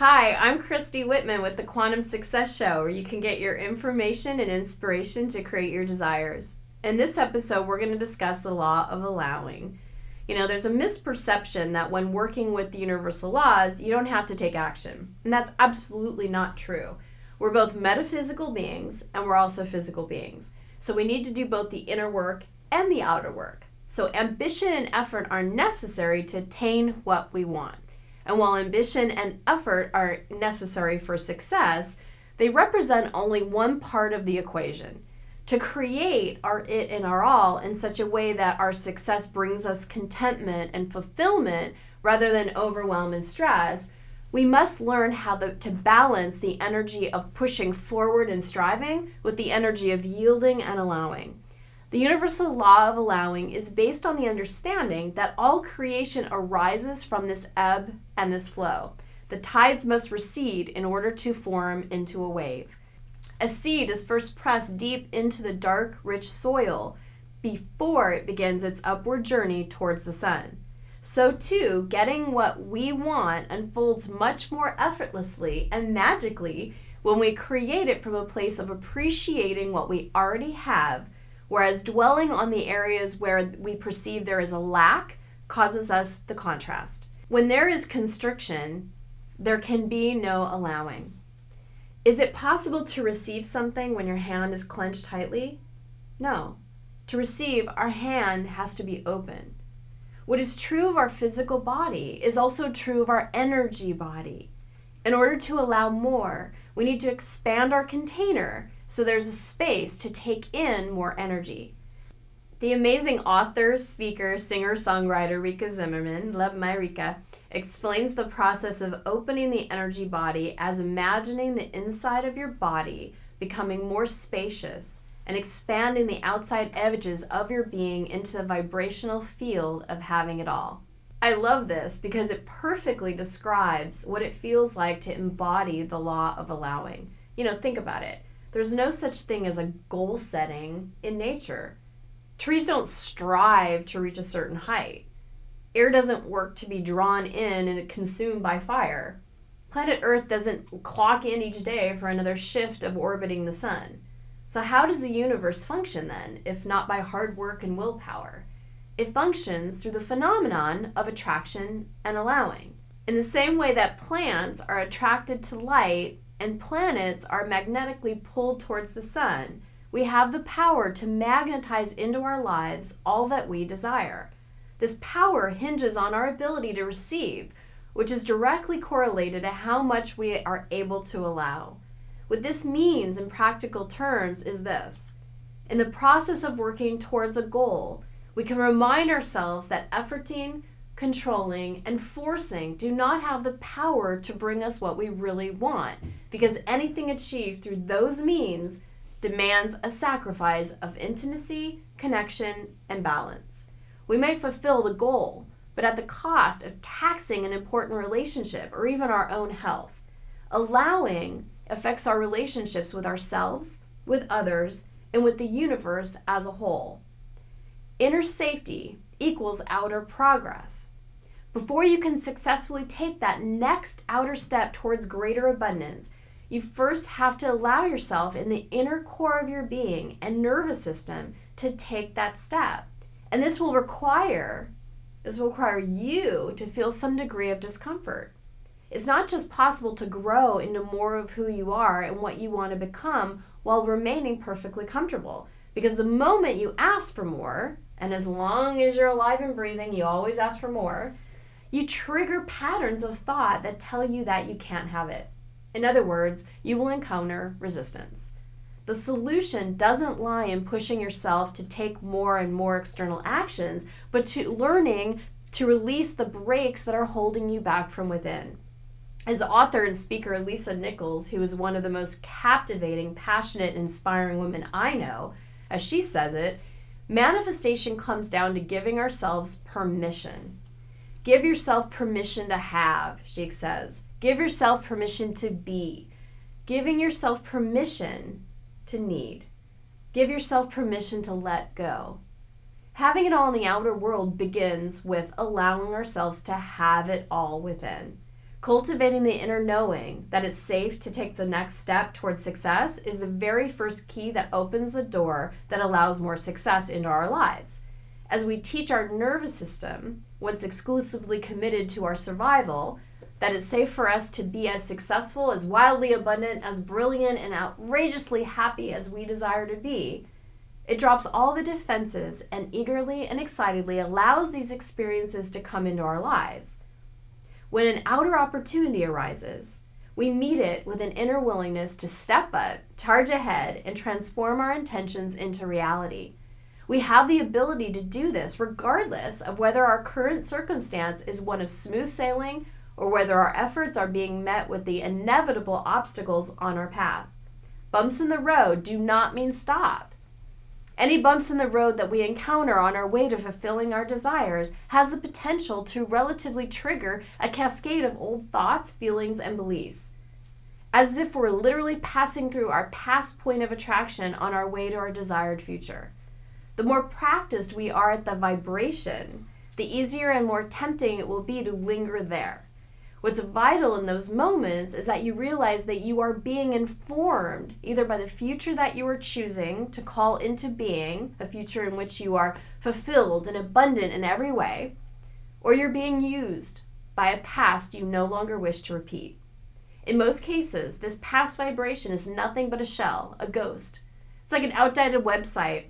Hi, I'm Christy Whitman with the Quantum Success Show, where you can get your information and inspiration to create your desires. In this episode, we're going to discuss the law of allowing. There's a misperception that when working with the universal laws, you don't have to take action. And that's absolutely not true. We're both metaphysical beings and we're also physical beings. So we need to do both the inner work and the outer work. So ambition and effort are necessary to attain what we want. And while ambition and effort are necessary for success, they represent only one part of the equation. To create our it and our all in such a way that our success brings us contentment and fulfillment rather than overwhelm and stress, we must learn how to balance the energy of pushing forward and striving with the energy of yielding and allowing. The universal law of allowing is based on the understanding that all creation arises from this ebb and this flow. The tides must recede in order to form into a wave. A seed is first pressed deep into the dark, rich soil before it begins its upward journey towards the sun. So too, getting what we want unfolds much more effortlessly and magically when we create it from a place of appreciating what we already have, whereas dwelling on the areas where we perceive there is a lack causes us the contrast. When there is constriction, there can be no allowing. Is it possible to receive something when your hand is clenched tightly? No. To receive, our hand has to be open. What is true of our physical body is also true of our energy body. In order to allow more, we need to expand our container so there's a space to take in more energy. The amazing author, speaker, singer-songwriter Rika Zimmerman, love my Rika, explains the process of opening the energy body as imagining the inside of your body becoming more spacious and expanding the outside edges of your being into the vibrational field of having it all. I love this because it perfectly describes what it feels like to embody the law of allowing. Think about it. There's no such thing as a goal setting in nature. Trees don't strive to reach a certain height. Air doesn't work to be drawn in and consumed by fire. Planet Earth doesn't clock in each day for another shift of orbiting the sun. So how does the universe function then, if not by hard work and willpower? It functions through the phenomenon of attraction and allowing. In the same way that plants are attracted to light and planets are magnetically pulled towards the sun, we have the power to magnetize into our lives all that we desire. This power hinges on our ability to receive, which is directly correlated to how much we are able to allow. What this means in practical terms is this. In the process of working towards a goal, we can remind ourselves that efforting, controlling, and forcing do not have the power to bring us what we really want, because anything achieved through those means demands a sacrifice of intimacy, connection, and balance. We may fulfill the goal, but at the cost of taxing an important relationship or even our own health. Allowing affects our relationships with ourselves, with others, and with the universe as a whole. Inner safety equals outer progress. Before you can successfully take that next outer step towards greater abundance, you first have to allow yourself in the inner core of your being and nervous system to take that step. And this will require you to feel some degree of discomfort. It's not just possible to grow into more of who you are and what you want to become while remaining perfectly comfortable. Because the moment you ask for more, and as long as you're alive and breathing, you always ask for more, you trigger patterns of thought that tell you that you can't have it. In other words, you will encounter resistance. The solution doesn't lie in pushing yourself to take more and more external actions, but to learning to release the brakes that are holding you back from within. As author and speaker Lisa Nichols, who is one of the most captivating, passionate, inspiring women I know, as she says it, manifestation comes down to giving ourselves permission. Give yourself permission to have, she says. Give yourself permission to be. Giving yourself permission to need. Give yourself permission to let go. Having it all in the outer world begins with allowing ourselves to have it all within. Cultivating the inner knowing that it's safe to take the next step towards success is the very first key that opens the door that allows more success into our lives. As we teach our nervous system, once exclusively committed to our survival, that it's safe for us to be as successful, as wildly abundant, as brilliant, and outrageously happy as we desire to be, it drops all the defenses and eagerly and excitedly allows these experiences to come into our lives. When an outer opportunity arises, we meet it with an inner willingness to step up, charge ahead, and transform our intentions into reality. We have the ability to do this regardless of whether our current circumstance is one of smooth sailing or whether our efforts are being met with the inevitable obstacles on our path. Bumps in the road do not mean stop. Any bumps in the road that we encounter on our way to fulfilling our desires has the potential to relatively trigger a cascade of old thoughts, feelings, and beliefs, as if we're literally passing through our past point of attraction on our way to our desired future. The more practiced we are at the vibration, the easier and more tempting it will be to linger there. What's vital in those moments is that you realize that you are being informed either by the future that you are choosing to call into being, a future in which you are fulfilled and abundant in every way, or you're being used by a past you no longer wish to repeat. In most cases, this past vibration is nothing but a shell, a ghost. It's like an outdated website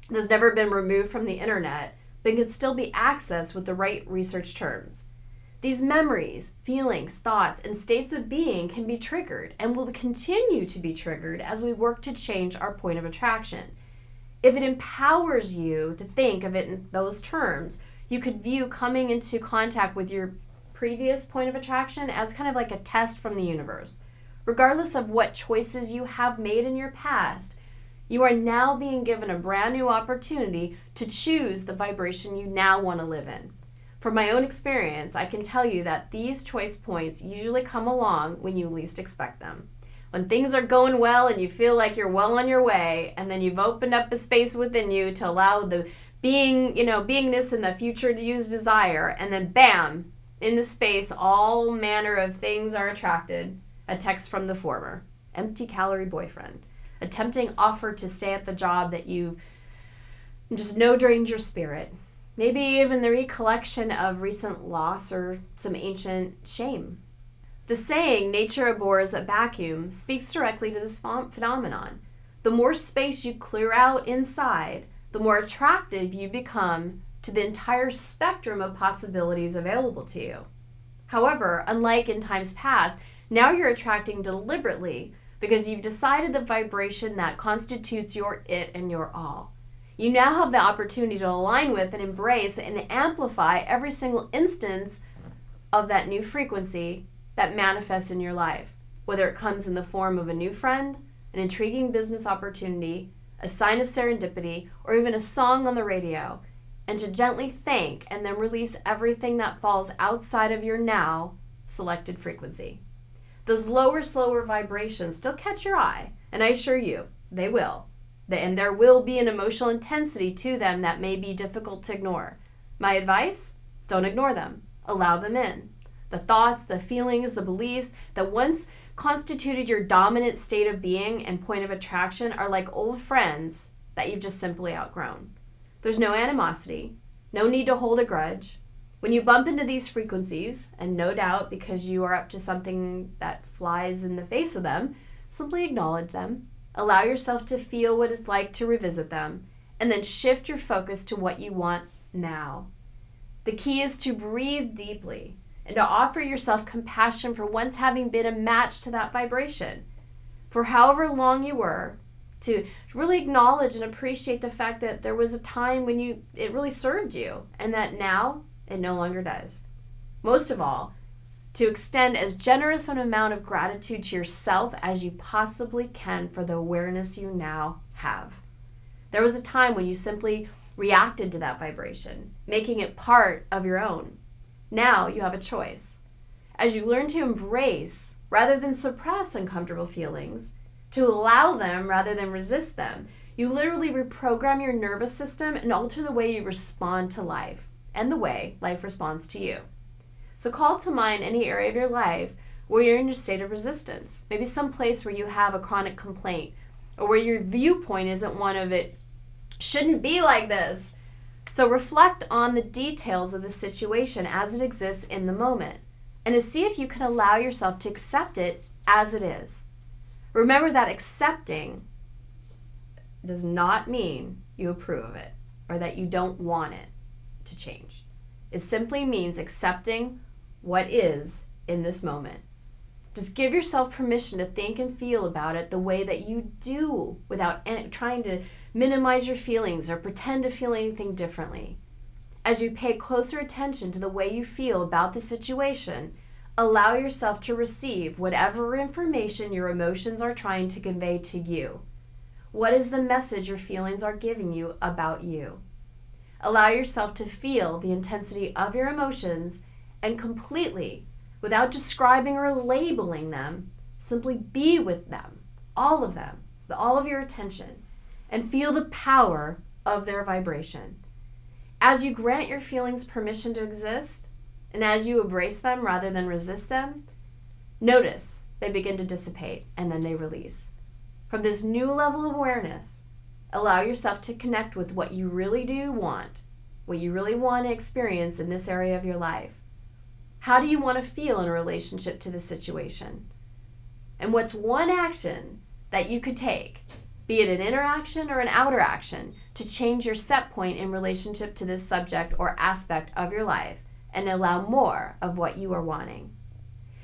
that's never been removed from the internet, but can still be accessed with the right research terms. These memories, feelings, thoughts, and states of being can be triggered and will continue to be triggered as we work to change our point of attraction. If it empowers you to think of it in those terms, you could view coming into contact with your previous point of attraction as kind of like a test from the universe. Regardless of what choices you have made in your past, you are now being given a brand new opportunity to choose the vibration you now want to live in. From my own experience, I can tell you that these choice points usually come along when you least expect them. When things are going well and you feel like you're well on your way, and then you've opened up a space within you to allow the beingness in the future to use desire, and then bam, in the space, all manner of things are attracted. A text from the former, empty calorie boyfriend, a tempting offer to stay at the job that you just know drains your spirit. Maybe even the recollection of recent loss or some ancient shame. The saying, nature abhors a vacuum, speaks directly to this phenomenon. The more space you clear out inside, the more attractive you become to the entire spectrum of possibilities available to you. However, unlike in times past, now you're attracting deliberately because you've decided the vibration that constitutes your it and your all. You now have the opportunity to align with and embrace and amplify every single instance of that new frequency that manifests in your life, whether it comes in the form of a new friend, an intriguing business opportunity, a sign of serendipity, or even a song on the radio, and to gently thank and then release everything that falls outside of your now selected frequency. Those lower, slower vibrations still catch your eye, and I assure you, they will. And there will be an emotional intensity to them that may be difficult to ignore. My advice? Don't ignore them. Allow them in. The thoughts, the feelings, the beliefs that once constituted your dominant state of being and point of attraction are like old friends that you've just simply outgrown. There's no animosity, no need to hold a grudge. When you bump into these frequencies, and no doubt because you are up to something that flies in the face of them, simply acknowledge them. Allow yourself to feel what it's like to revisit them, and then shift your focus to what you want now. The key is to breathe deeply and to offer yourself compassion for once having been a match to that vibration. For however long you were, to really acknowledge and appreciate the fact that there was a time when it really served you, and that now it no longer does. Most of all, to extend as generous an amount of gratitude to yourself as you possibly can for the awareness you now have. There was a time when you simply reacted to that vibration, making it part of your own. Now you have a choice. As you learn to embrace rather than suppress uncomfortable feelings, to allow them rather than resist them, you literally reprogram your nervous system and alter the way you respond to life and the way life responds to you. So call to mind any area of your life where you're in a state of resistance. Maybe some place where you have a chronic complaint, or where your viewpoint isn't one of it shouldn't be like this. So reflect on the details of the situation as it exists in the moment, and to see if you can allow yourself to accept it as it is. Remember that accepting does not mean you approve of it or that you don't want it to change. It simply means accepting what is in this moment. Just give yourself permission to think and feel about it the way that you do without trying to minimize your feelings or pretend to feel anything differently. As you pay closer attention to the way you feel about the situation, allow yourself to receive whatever information your emotions are trying to convey to you. What is the message your feelings are giving you about you? Allow yourself to feel the intensity of your emotions and completely, without describing or labeling them, simply be with them, all of them, all of your attention, and feel the power of their vibration. As you grant your feelings permission to exist, and as you embrace them rather than resist them, notice they begin to dissipate and then they release. From this new level of awareness, allow yourself to connect with what you really do want, what you really want to experience in this area of your life. How do you want to feel in a relationship to the situation? And what's one action that you could take, be it an inner action or an outer action, to change your set point in relationship to this subject or aspect of your life and allow more of what you are wanting?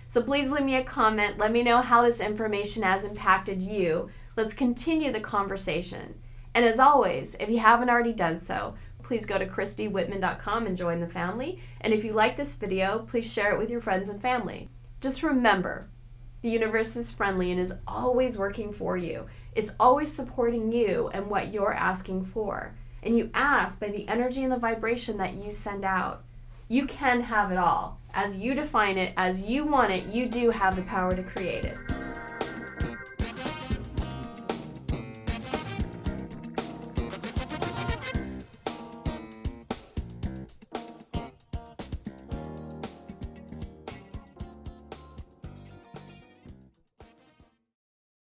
So please leave me a comment. Let me know how this information has impacted you. Let's continue the conversation. And as always, if you haven't already done so, please go to ChristyWhitman.com and join the family. And if you like this video, please share it with your friends and family. Just remember, the universe is friendly and is always working for you. It's always supporting you and what you're asking for. And you ask by the energy and the vibration that you send out. You can have it all. As you define it, as you want it, you do have the power to create it.